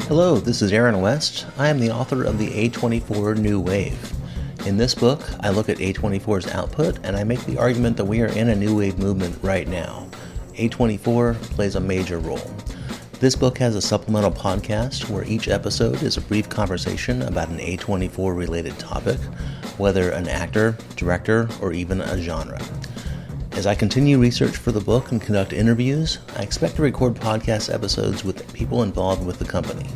Hello, this is Aaron West. I am the author of the A24 New Wave. In this book, I look at A24's output and I make the argument that we are in a new wave movement right now. A24 plays a major role. This book has a supplemental podcast where each episode is a brief conversation about an A24 related topic, whether an actor, director, or even a genre. As I continue research for the book and conduct interviews, I expect to record podcast episodes with people involved with the company.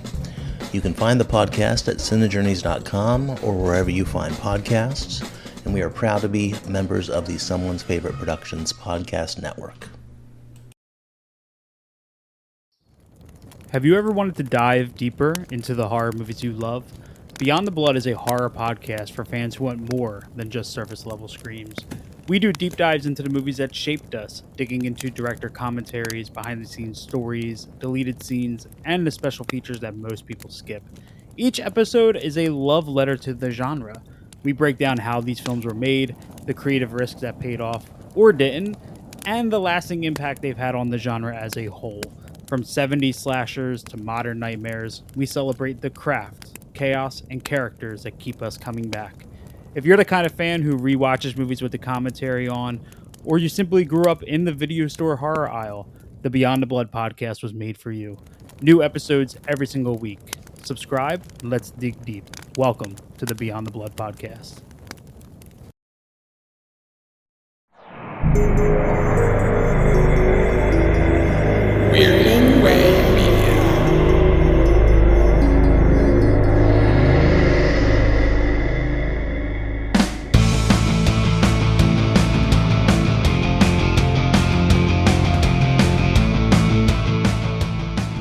You can find the podcast at cinejourneys.com or wherever you find podcasts, and we are proud to be members of the Someone's Favorite Productions podcast network. Have you ever wanted to dive deeper into the horror movies you love? Beyond the Blood is a horror podcast for fans who want more than just surface-level screams. We do deep dives into the movies that shaped us, digging into director commentaries, behind-the-scenes stories, deleted scenes, and the special features that most people skip. Each episode is a love letter to the genre. We break down how these films were made, the creative risks that paid off or didn't, and the lasting impact they've had on the genre as a whole. From 70s slashers to modern nightmares, we celebrate the craft, chaos, and characters that keep us coming back. If you're the kind of fan who rewatches movies with the commentary on, or you simply grew up in the video store horror aisle, the Beyond the Blood podcast was made for you. New episodes every single week. Subscribe, and let's dig deep. Welcome to the Beyond the Blood podcast. Weirding Way Media.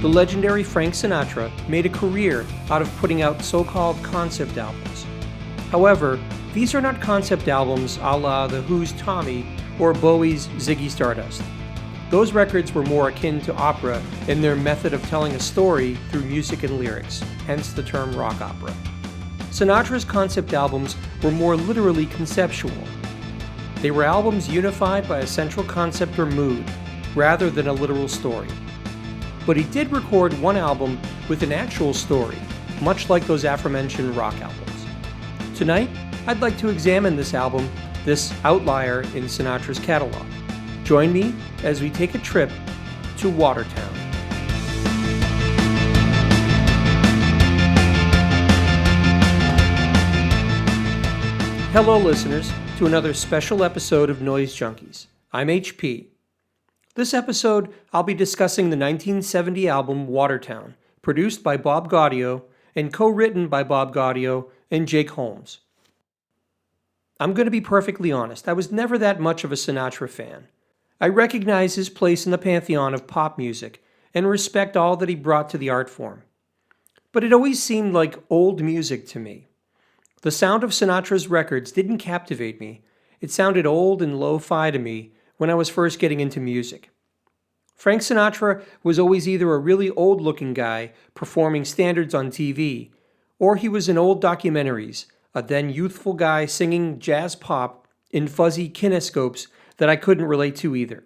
The legendary Frank Sinatra made a career out of putting out so-called concept albums. However, these are not concept albums a la The Who's Tommy or Bowie's Ziggy Stardust. Those records were more akin to opera in their method of telling a story through music and lyrics, hence the term rock opera. Sinatra's concept albums were more literally conceptual. They were albums unified by a central concept or mood, rather than a literal story. But he did record one album with an actual story, much like those aforementioned rock albums. Tonight, I'd like to examine this album, this outlier in Sinatra's catalog. Join me as we take a trip to Watertown. Hello, listeners, to another special episode of Noise Junkies. I'm HP. This episode, I'll be discussing the 1970 album Watertown, produced by Bob Gaudio and co-written by Bob Gaudio and Jake Holmes. I'm going to be perfectly honest, I was never that much of a Sinatra fan. I recognize his place in the pantheon of pop music and respect all that he brought to the art form. But it always seemed like old music to me. The sound of Sinatra's records didn't captivate me. It sounded old and lo-fi to me when I was first getting into music. Frank Sinatra was always either a really old-looking guy performing standards on TV, or he was in old documentaries, a then youthful guy singing jazz pop in fuzzy kinescopes that I couldn't relate to either.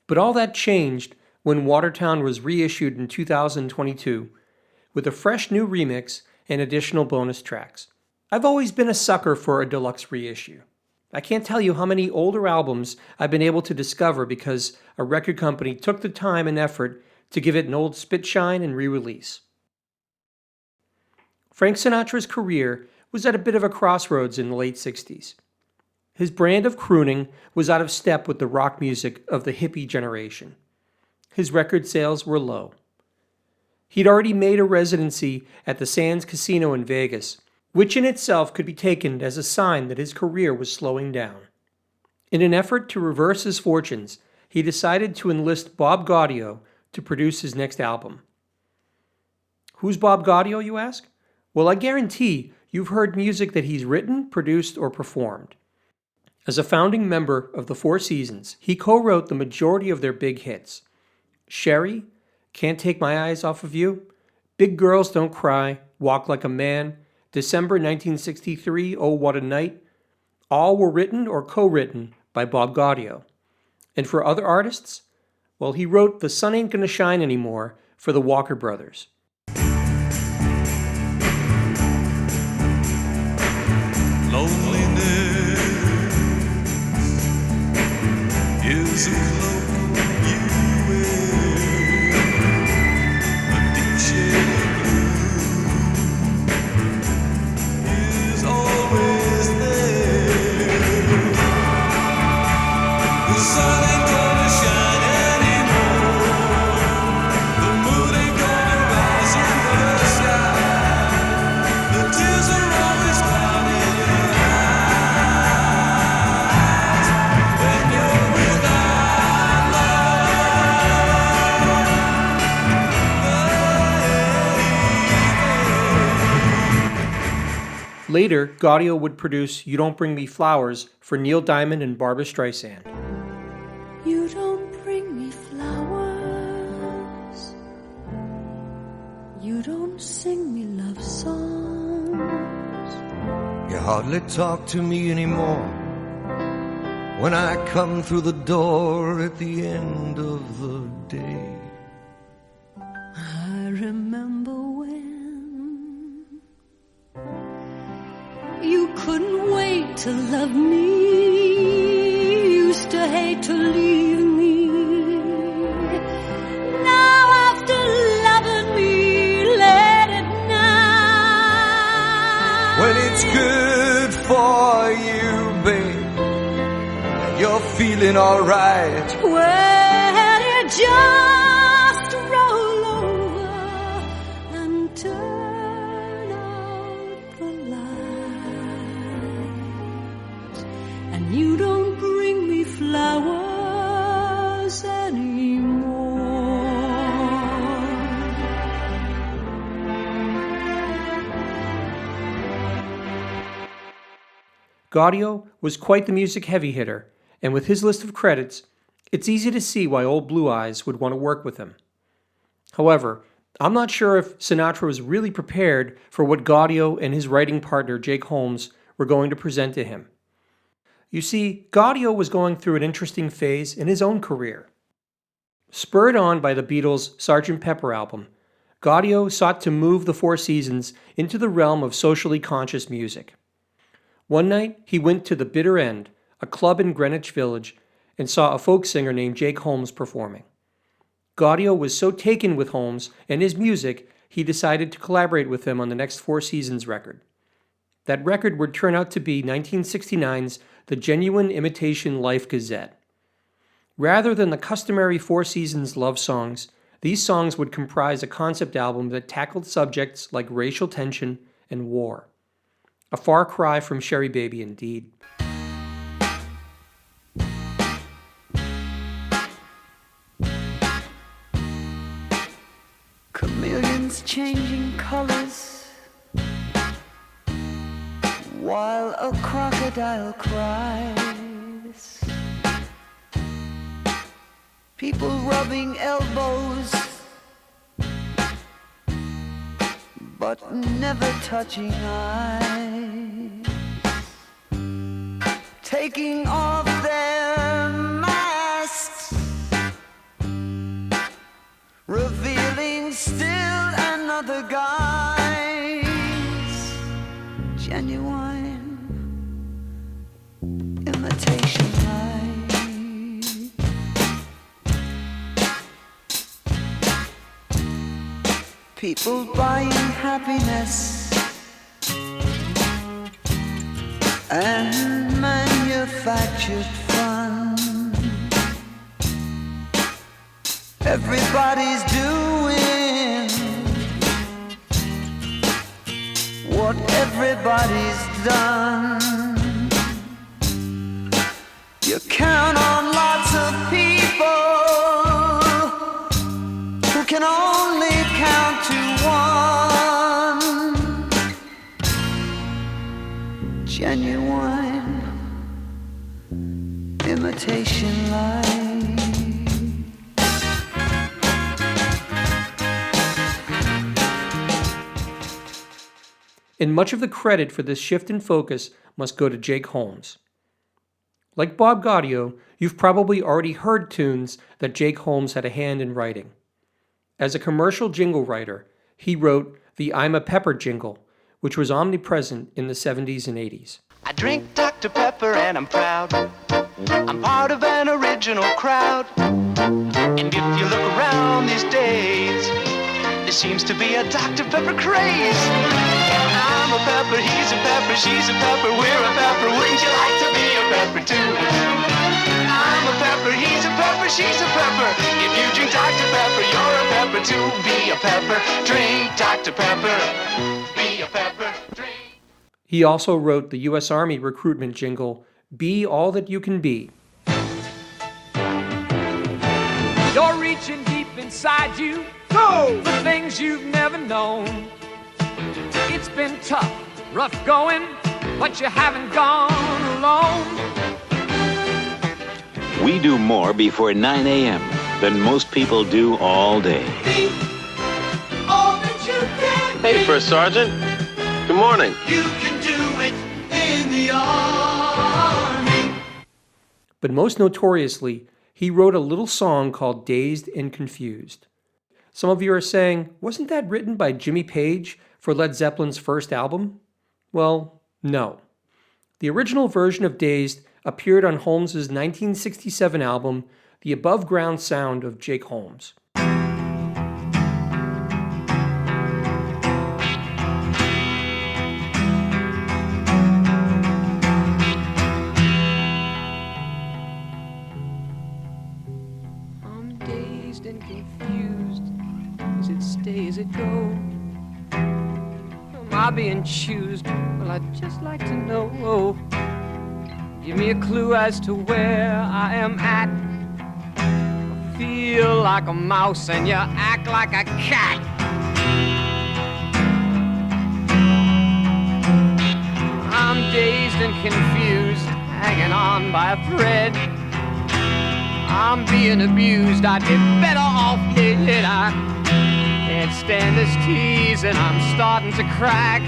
But all that changed when Watertown was reissued in 2022 with a fresh new remix and additional bonus tracks. I've always been a sucker for a deluxe reissue. I can't tell you how many older albums I've been able to discover because a record company took the time and effort to give it an old spit shine and re-release. Frank Sinatra's career was at a bit of a crossroads in the late 60s. His brand of crooning was out of step with the rock music of the hippie generation. His record sales were low. He'd already made a residency at the Sands Casino in Vegas, which in itself could be taken as a sign that his career was slowing down. In an effort to reverse his fortunes, he decided to enlist Bob Gaudio to produce his next album. Who's Bob Gaudio, you ask? Well, I guarantee you've heard music that he's written, produced, or performed. As a founding member of the Four Seasons, he co-wrote the majority of their big hits. Sherry, Can't Take My Eyes Off of You, Big Girls Don't Cry, Walk Like a Man, December 1963, Oh What a Night, all were written or co-written by Bob Gaudio. And for other artists, well, he wrote The Sun Ain't Gonna Shine Anymore for the Walker Brothers. is a cloak you wear, a deep shade of blue is always there. The sun ain't gonna shine anymore, the moon ain't gonna rise over the sky, the tears are always clouded in your eyes when you're without love. Later, Gaudio would produce You Don't Bring Me Flowers for Neil Diamond and Barbra Streisand. You don't bring me flowers. You don't sing me love songs. You hardly talk to me anymore when I come through the door at the end of the day. I remember when you couldn't wait to love me, used to hate to leave me. Now after loving me late at night, When it's good for you, babe, and you're feeling alright, well, you just roll over and turn out the lights, and you don't bring me flowers anymore. Gaudio was quite the music heavy hitter, and with his list of credits, it's easy to see why old Blue Eyes would want to work with him. However, I'm not sure if Sinatra was really prepared for what Gaudio and his writing partner Jake Holmes were going to present to him. You see, Gaudio was going through an interesting phase in his own career. Spurred on by the Beatles' Sgt. Pepper album, Gaudio sought to move the Four Seasons into the realm of socially conscious music. One night, he went to the Bitter End, a club in Greenwich Village, and saw a folk singer named Jake Holmes performing. Gaudio was so taken with Holmes and his music, he decided to collaborate with him on the next Four Seasons record. That record would turn out to be 1969's The Genuine Imitation Life Gazette. Rather than the customary Four Seasons love songs, these songs would comprise a concept album that tackled subjects like racial tension and war. A far cry from Sherry Baby indeed. Chameleons changing colors while a crocodile cries. People rubbing elbows but never touching eyes, taking off their masks, revealing still another guy's genuine imitation life. People buying happiness and manufactured fun. Everybody's doing what everybody's done. You count on lots of people who can only count to one. Genuine imitation life. And much of the credit for this shift in focus must go to Jake Holmes. Like Bob Gaudio, you've probably already heard tunes that Jake Holmes had a hand in writing. As a commercial jingle writer, he wrote the I'm a Pepper jingle, which was omnipresent in the 70s and 80s. I drink Dr. Pepper and I'm proud. I'm part of an original original crowd. And if you look around these days, there seems to be a Dr. Pepper craze. I'm a pepper, he's a pepper, she's a pepper, we're a pepper. Wouldn't you like to be a pepper too? I'm a pepper, he's a pepper, she's a pepper. If you drink Dr. Pepper, you're a pepper too. Be a pepper, drink Dr. Pepper. Be a pepper, drink. He also wrote the U.S. Army recruitment jingle, Be All That You Can Be. You're reaching deep inside you, go for things you've never known. It's been tough, rough going, but you haven't gone alone. We do more before 9 a.m. than most people do all day. Be all that you can be. Hey, First Sergeant. Good morning. You can do it in the Army. But most notoriously, he wrote a little song called Dazed and Confused. Some of you are saying, wasn't that written by Jimmy Page for Led Zeppelin's first album? Well, no. The original version of Dazed appeared on Holmes' 1967 album, The Above Ground Sound of Jake Holmes. I'm dazed and confused. Does it stay, does it go? Am I being choosed? Well, I'd just like to know. Give me a clue as to where I am at. I feel like a mouse and you act like a cat. I'm dazed and confused, hanging on by a thread. I'm being abused, I'd be better off dead. I can't stand this tease and I'm starting to crack.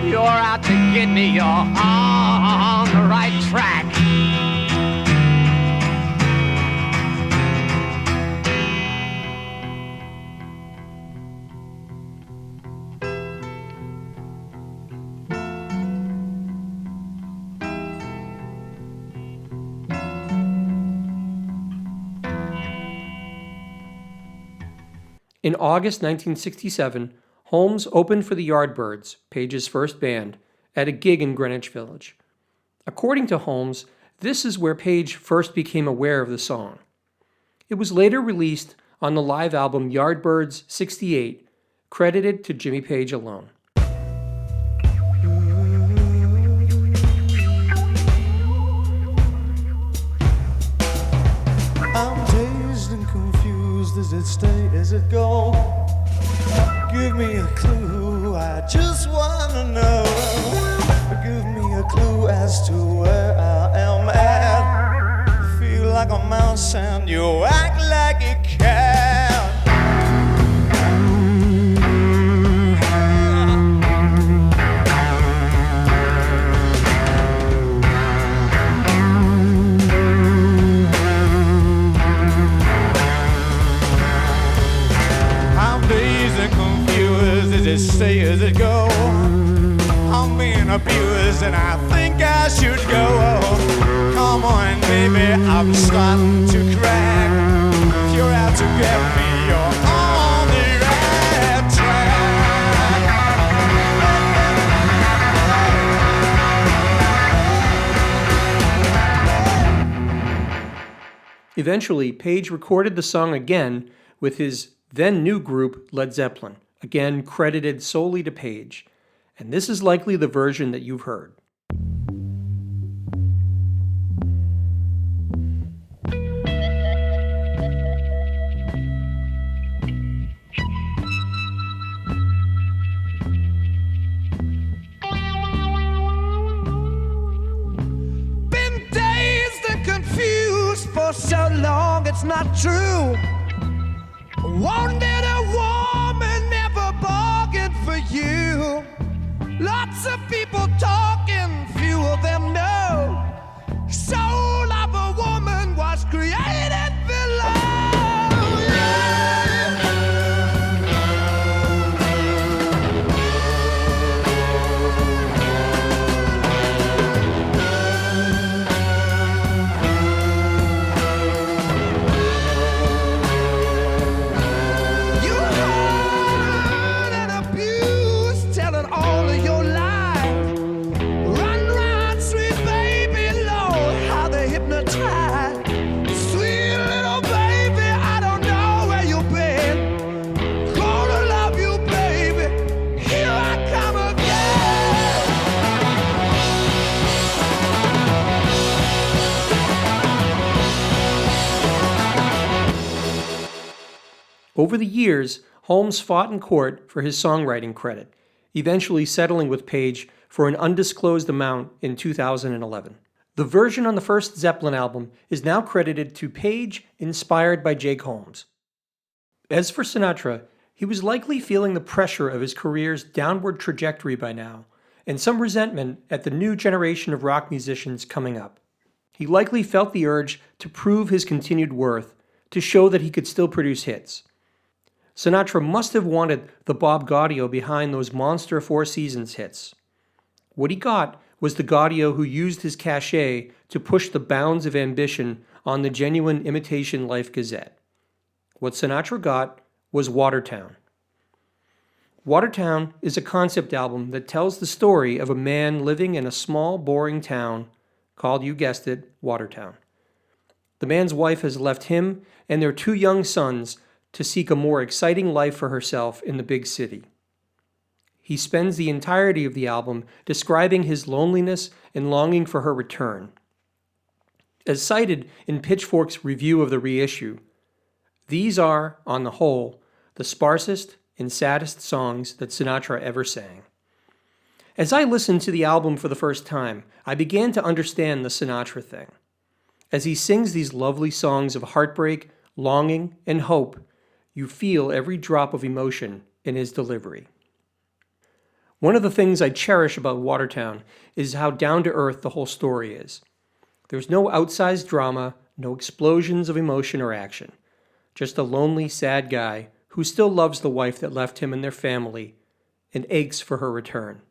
You're out to get me, you're on the right track. In August 1967, Holmes opened for the Yardbirds, Page's first band, at a gig in Greenwich Village. According to Holmes, this is where Page first became aware of the song. It was later released on the live album Yardbirds 68, credited to Jimmy Page alone. I'm dazed and confused. Does it stay? Does it go? Give me a clue. I just wanna know. Give me a clue as to where I am at. You feel like a mouse and you act like a cat. Does it stay, does it go? I'm being abused and I think I should go. Come on, baby, I'm starting to crack. If you're out to get me, you're on the right track. Eventually, Page recorded the song again with his then new group, Led Zeppelin, again credited solely to Page, and this is likely the version that you've heard. Been dazed and confused for so long, it's not true. Wanted a woman, never bargained for you. Lots of people talking, few of them know. Soul of a woman was created below. Over the years, Holmes fought in court for his songwriting credit, eventually settling with Page for an undisclosed amount in 2011. The version on the first Zeppelin album is now credited to Page, inspired by Jake Holmes. As for Sinatra, he was likely feeling the pressure of his career's downward trajectory by now, and some resentment at the new generation of rock musicians coming up. He likely felt the urge to prove his continued worth, to show that he could still produce hits. Sinatra must have wanted the Bob Gaudio behind those monster Four Seasons hits. What he got was the Gaudio who used his cachet to push the bounds of ambition on the genuine imitation Life Gazette. What Sinatra got was Watertown. Watertown is a concept album that tells the story of a man living in a small, boring town called, you guessed it, Watertown. The man's wife has left him and their 2 young sons to seek a more exciting life for herself in the big city. He spends the entirety of the album describing his loneliness and longing for her return. As cited in Pitchfork's review of the reissue, these are, on the whole, the sparsest and saddest songs that Sinatra ever sang. As I listened to the album for the first time, I began to understand the Sinatra thing. As he sings these lovely songs of heartbreak, longing, and hope, you feel every drop of emotion in his delivery. One of the things I cherish about Watertown is how down-to-earth the whole story is. There's no outsized drama, no explosions of emotion or action. Just a lonely, sad guy who still loves the wife that left him and their family and aches for her return.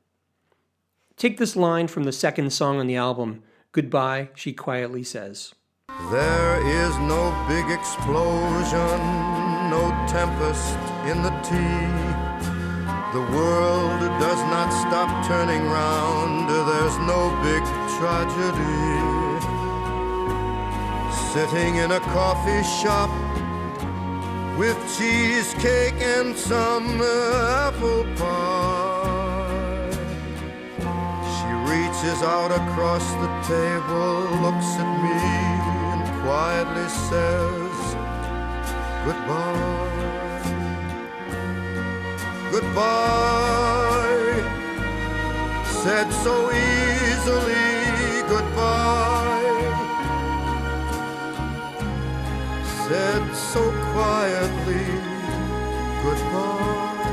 Take this line from the second song on the album, "Goodbye," she quietly says. There is no big explosion, no tempest in the tea. The world does not stop turning round, there's no big tragedy. Sitting in a coffee shop with cheesecake and some apple pie. She reaches out across the table, looks at me and quietly says, goodbye. Goodbye, said so easily, goodbye, said so quietly, goodbye,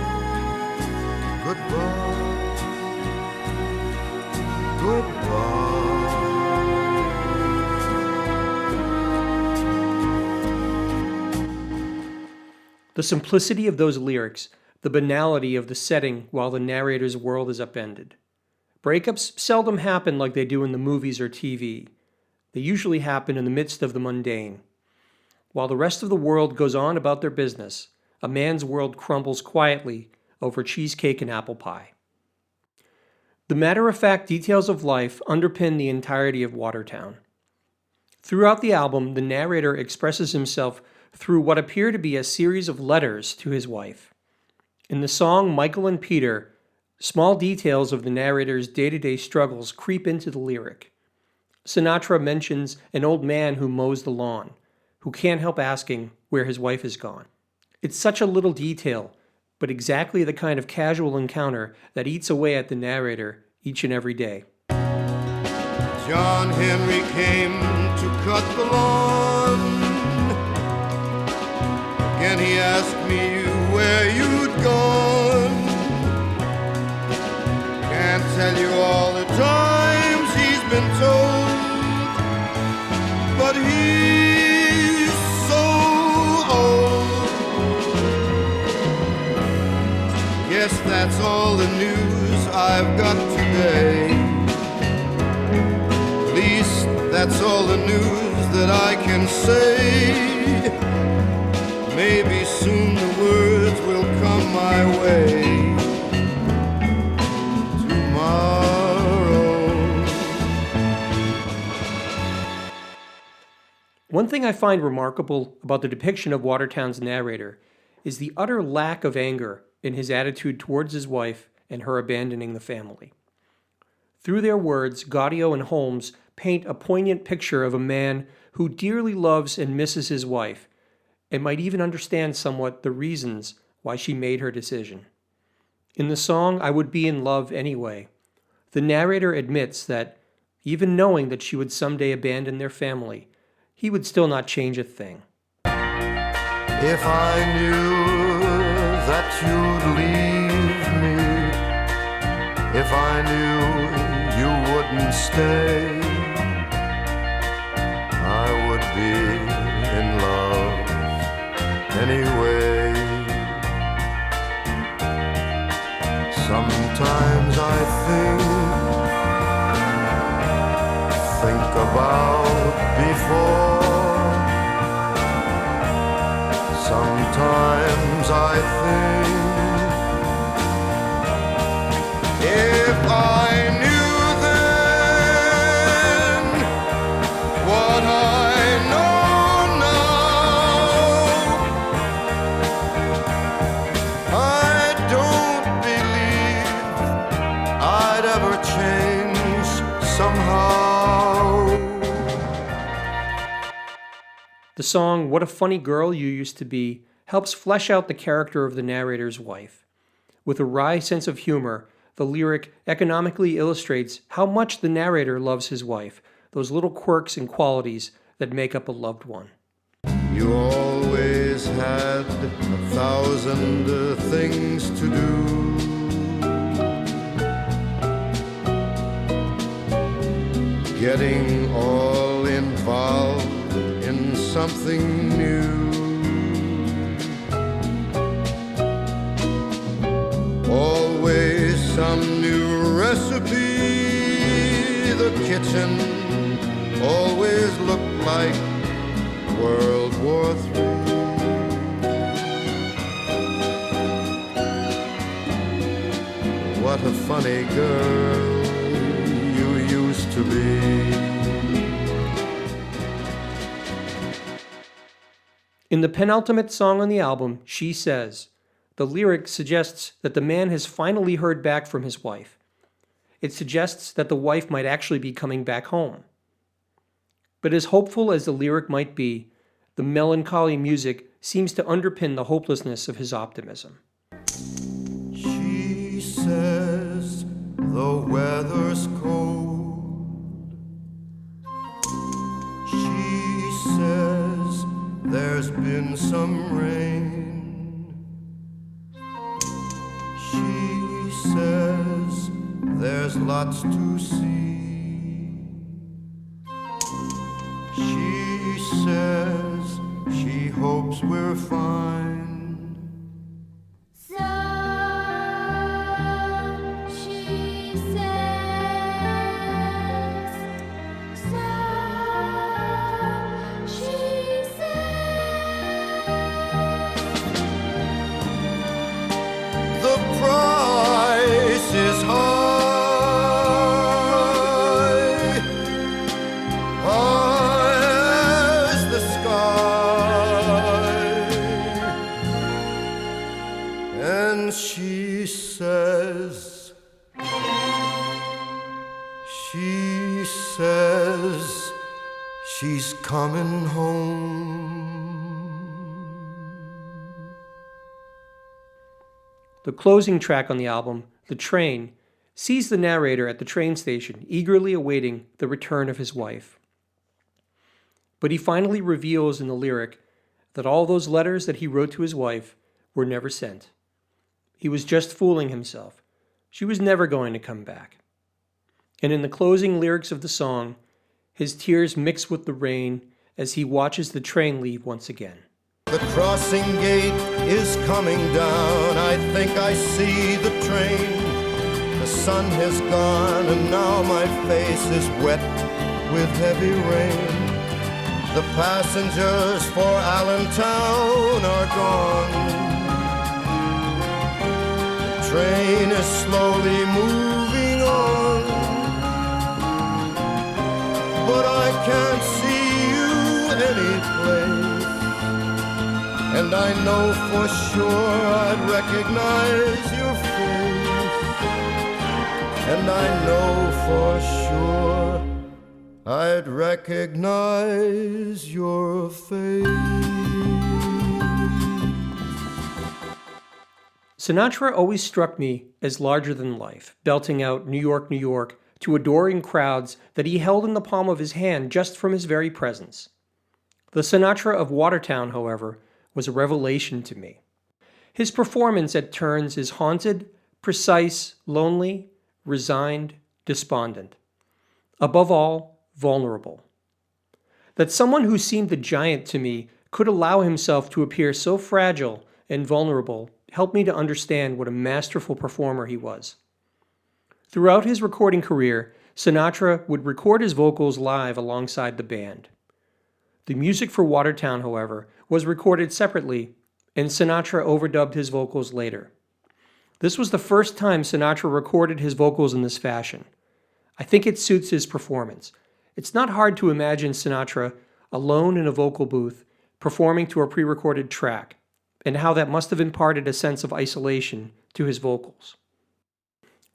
goodbye, goodbye. The simplicity of those lyrics, the banality of the setting while the narrator's world is upended. Breakups seldom happen like they do in the movies or TV. They usually happen in the midst of the mundane. While the rest of the world goes on about their business, a man's world crumbles quietly over cheesecake and apple pie. The matter-of-fact details of life underpin the entirety of Watertown. Throughout the album, the narrator expresses himself through what appear to be a series of letters to his wife. In the song Michael and Peter, small details of the narrator's day-to-day struggles creep into the lyric. Sinatra mentions an old man who mows the lawn, who can't help asking where his wife has gone. It's such a little detail, but exactly the kind of casual encounter that eats away at the narrator each and every day. John Henry came to cut the lawn. Again he asked me where you'd gone. Can't tell you all the times he's been told, but he's so old. Yes, that's all the news I've got today. At least that's all the news that I can say. Maybe soon the words will come my way. Tomorrow. One thing I find remarkable about the depiction of Watertown's narrator is the utter lack of anger in his attitude towards his wife and her abandoning the family. Through their words, Gaudio and Holmes paint a poignant picture of a man who dearly loves and misses his wife, and might even understand somewhat the reasons why she made her decision. In the song, I Would Be in Love Anyway, the narrator admits that, even knowing that she would someday abandon their family, he would still not change a thing. If I knew that you'd leave me, if I knew you wouldn't stay, I would be in love anyway. Sometimes I think about before. Sometimes I think if I knew then what I know now, I don't believe I'd ever change somehow. The song What a Funny Girl You Used to Be helps flesh out the character of the narrator's wife. With a wry sense of humor, the lyric economically illustrates how much the narrator loves his wife, those little quirks and qualities that make up a loved one. You always had 1,000 things to do. Getting all involved in something new. Always some new recipe. The kitchen always looked like World War III. What a funny girl you used to be. In the penultimate song on the album, She Says, the lyric suggests that the man has finally heard back from his wife. It suggests that the wife might actually be coming back home. But as hopeful as the lyric might be, the melancholy music seems to underpin the hopelessness of his optimism. She says the weather's cold. She says there's been some rain. She says there's lots to see. She says she hopes we're fine. So she says. So she says. The price is high, high as the sky, and she says she's coming home. The closing track on the album, The Train, sees the narrator at the train station eagerly awaiting the return of his wife. But he finally reveals in the lyric that all those letters that he wrote to his wife were never sent. He was just fooling himself. She was never going to come back. And in the closing lyrics of the song, his tears mix with the rain as he watches the train leave once again. The crossing gate is coming down. I think I see the train. The sun has gone and now my face is wet with heavy rain. The passengers for Allentown are gone. The train is slowly moving on, but I can't see you anyplace. And I know for sure I'd recognize your face. And I know for sure I'd recognize your face. Sinatra always struck me as larger than life, belting out New York, New York to adoring crowds that he held in the palm of his hand just from his very presence. The Sinatra of Watertown, however, was a revelation to me. His performance at turns is haunted, precise, lonely, resigned, despondent. Above all, vulnerable. That someone who seemed a giant to me could allow himself to appear so fragile and vulnerable helped me to understand what a masterful performer he was. Throughout his recording career, Sinatra would record his vocals live alongside the band. The music for Watertown, however, was recorded separately, and Sinatra overdubbed his vocals later. This was the first time Sinatra recorded his vocals in this fashion. I think it suits his performance. It's not hard to imagine Sinatra alone in a vocal booth, performing to a pre-recorded track, and how that must have imparted a sense of isolation to his vocals.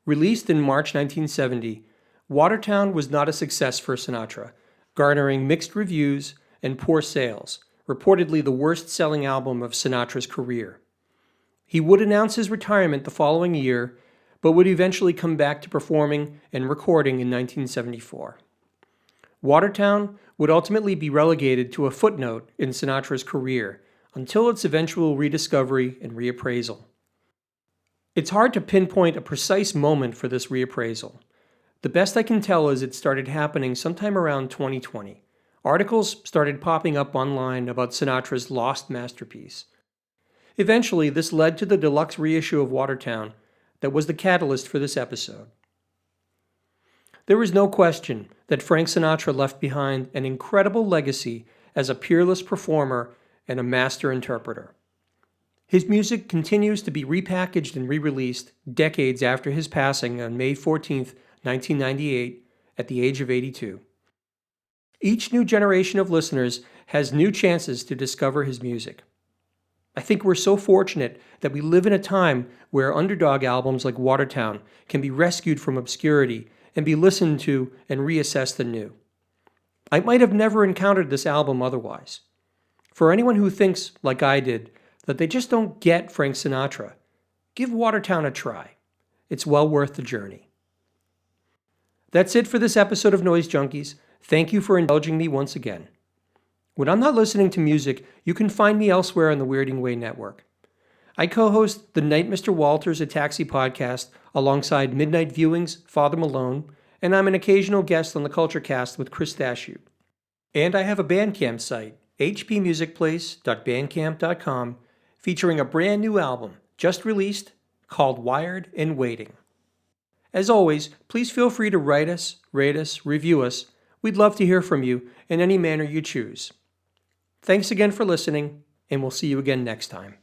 Released in March 1970, Watertown was not a success for Sinatra, garnering mixed reviews and poor sales, reportedly the worst-selling album of Sinatra's career. He would announce his retirement the following year, but would eventually come back to performing and recording in 1974. Watertown would ultimately be relegated to a footnote in Sinatra's career until its eventual rediscovery and reappraisal. It's hard to pinpoint a precise moment for this reappraisal. The best I can tell is it started happening sometime around 2020. Articles started popping up online about Sinatra's lost masterpiece. Eventually, this led to the deluxe reissue of Watertown that was the catalyst for this episode. There is no question that Frank Sinatra left behind an incredible legacy as a peerless performer and a master interpreter. His music continues to be repackaged and re-released decades after his passing on May 14, 1998, at the age of 82. Each new generation of listeners has new chances to discover his music. I think we're so fortunate that we live in a time where underdog albums like Watertown can be rescued from obscurity and be listened to and reassessed anew. I might have never encountered this album otherwise. For anyone who thinks, like I did, that they just don't get Frank Sinatra, give Watertown a try. It's well worth the journey. That's it for this episode of Noise Junkies. Thank you for indulging me once again. When I'm not listening to music, you can find me elsewhere on the Weirding Way Network. I co-host the Night Mr. Walters, a Taxi podcast, alongside Midnight Viewing's Father Malone, and I'm an occasional guest on the Culture Cast with Chris Dashew. And I have a Bandcamp site, hpmusicplace.bandcamp.com, featuring a brand new album, just released, called Wired and Waiting. As always, please feel free to write us, rate us, review us. We'd love to hear from you in any manner you choose. Thanks again for listening, and we'll see you again next time.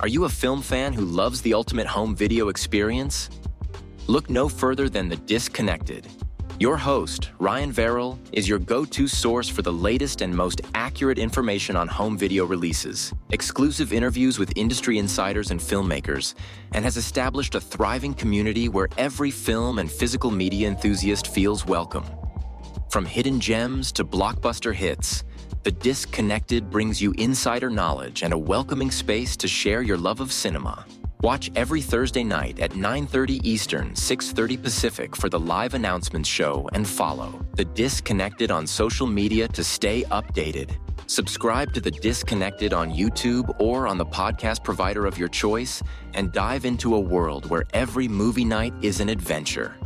Are you a film fan who loves the ultimate home video experience? Look no further than The Disconnected. Your host, Ryan Verrill, is your go-to source for the latest and most accurate information on home video releases, exclusive interviews with industry insiders and filmmakers, and has established a thriving community where every film and physical media enthusiast feels welcome. From hidden gems to blockbuster hits, The Disconnected brings you insider knowledge and a welcoming space to share your love of cinema. Watch every Thursday night at 9:30 Eastern, 6:30 Pacific for the live announcements show and follow The Disconnected on social media to stay updated. Subscribe to The Disconnected on YouTube or on the podcast provider of your choice and dive into a world where every movie night is an adventure.